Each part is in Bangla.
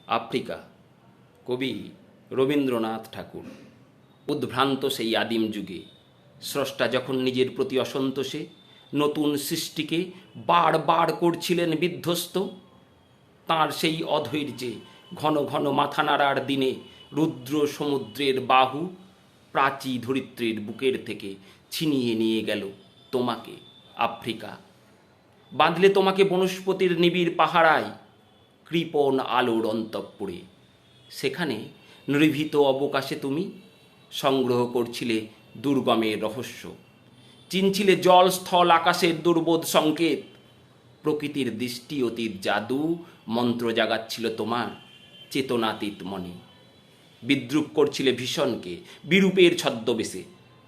আফ্রিকা, কবি রবীন্দ্রনাথ ঠাকুর। উদ্ভ্রান্ত সেই আদিম যুগে স্রষ্টা যখন নিজের প্রতি অসন্তোষে নতুন সৃষ্টিকে বারবার করছিলেন বিধ্বস্ত, তাঁর সেই অধৈর্যে ঘন ঘন মাথা নাড়ার দিনে রুদ্র সমুদ্রের বাহু প্রাচী ধরিত্রীর বুকের থেকে ছিনিয়ে নিয়ে গেল তোমাকে আফ্রিকা। বাঁধলে তোমাকে বনস্পতির নিবিড় পাহারায়, কৃপণ আলোর অন্তঃপুরে। সেখানে নির্ভীত অবকাশে তুমি সংগ্রহ করছিলে দুর্গমের রহস্য, চিনছিলে জল স্থল আকাশের দুর্বোধ সংকেত। প্রকৃতির দৃষ্টি অতীত জাদু মন্ত্র জাগাচ্ছিল তোমার চেতনাতীত মনে। বিদ্রুপ করছিলে ভীষণকে বিরূপের ছদ্মবেশে,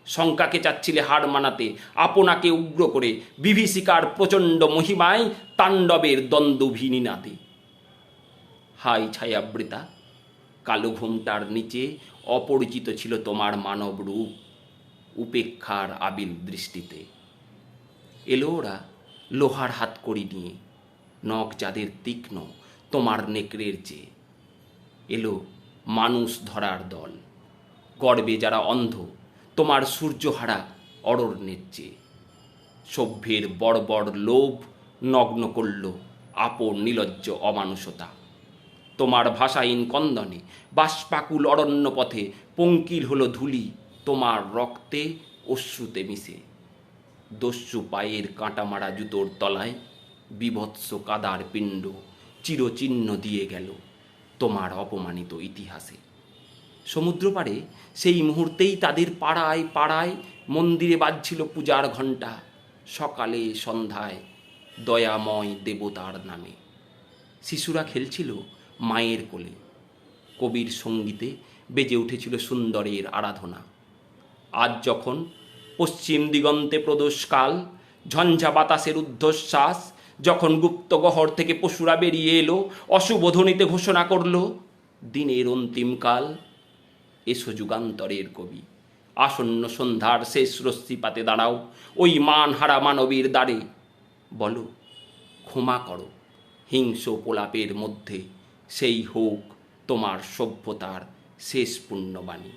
শঙ্কাকে চাচ্ছিলে হার মানাতে আপনাকে উগ্র করে বিভীষিকার প্রচণ্ড মহিমায় তাণ্ডবের দ্বন্দ্বভিনীনাদে। হাই ছায়াবৃতা, কালো ঘুমটার নিচে অপরিচিত ছিল তোমার মানব রূপ উপেক্ষার আবিল দৃষ্টিতে। এলো ওরা লোহার হাতকড়ি নিয়ে, নখ যাদের তীক্ষ্ণ তোমার নেকড়ের চেয়ে। এলো মানুষ ধরার দল, গর্বে যারা অন্ধ তোমার সূর্যহারা অরণ্যের চেয়ে। সভ্যের বড় বড় লোভ নগ্ন করল আপন নিলজ্জ অমানুষতা। তোমার ভাষাহীন কন্দনে বাষ্পাকুল অরণ্য পথে পঙ্কিল হলো ধূলি তোমার রক্তে অশ্রুতে মিশে। দস্যু পায়ের কাঁটামারা জুতোর তলায় বিভৎস কাদার পিণ্ড চিরচিহ্ন দিয়ে গেল তোমার অপমানিত ইতিহাসে। সমুদ্র পাড়ে সেই মুহূর্তেই তাদের পাড়ায় পাড়ায় মন্দিরে বাজছিল পূজার ঘণ্টা, সকালে সন্ধ্যায় দয়াময় দেবতার নামে। শিশুরা খেলছিল মায়ের কোলে, কবির সঙ্গীতে বেজে উঠেছিল সুন্দরের আরাধনা। আজ যখন পশ্চিম দিগন্তে প্রদোষকাল, ঝঞ্ঝা বাতাসের ঊর্ধ্বশ্বাস, যখন গুপ্ত গহর থেকে পশুরা বেরিয়ে এলো অশুভ ধ্বনিতে ঘোষণা করল দিনের অন্তিমকাল। এসো যুগান্তরের কবি, আসন্ন সন্ধ্যার শেষ রশ্মিপাতে দাঁড়াও ওই মানহারা মানবীর দ্বারে। বলো ক্ষমা করো হিংস্র প্রলাপের মধ্যে, সেই হোক তোমার সভ্যতার শেষ পুণ্যবাণী।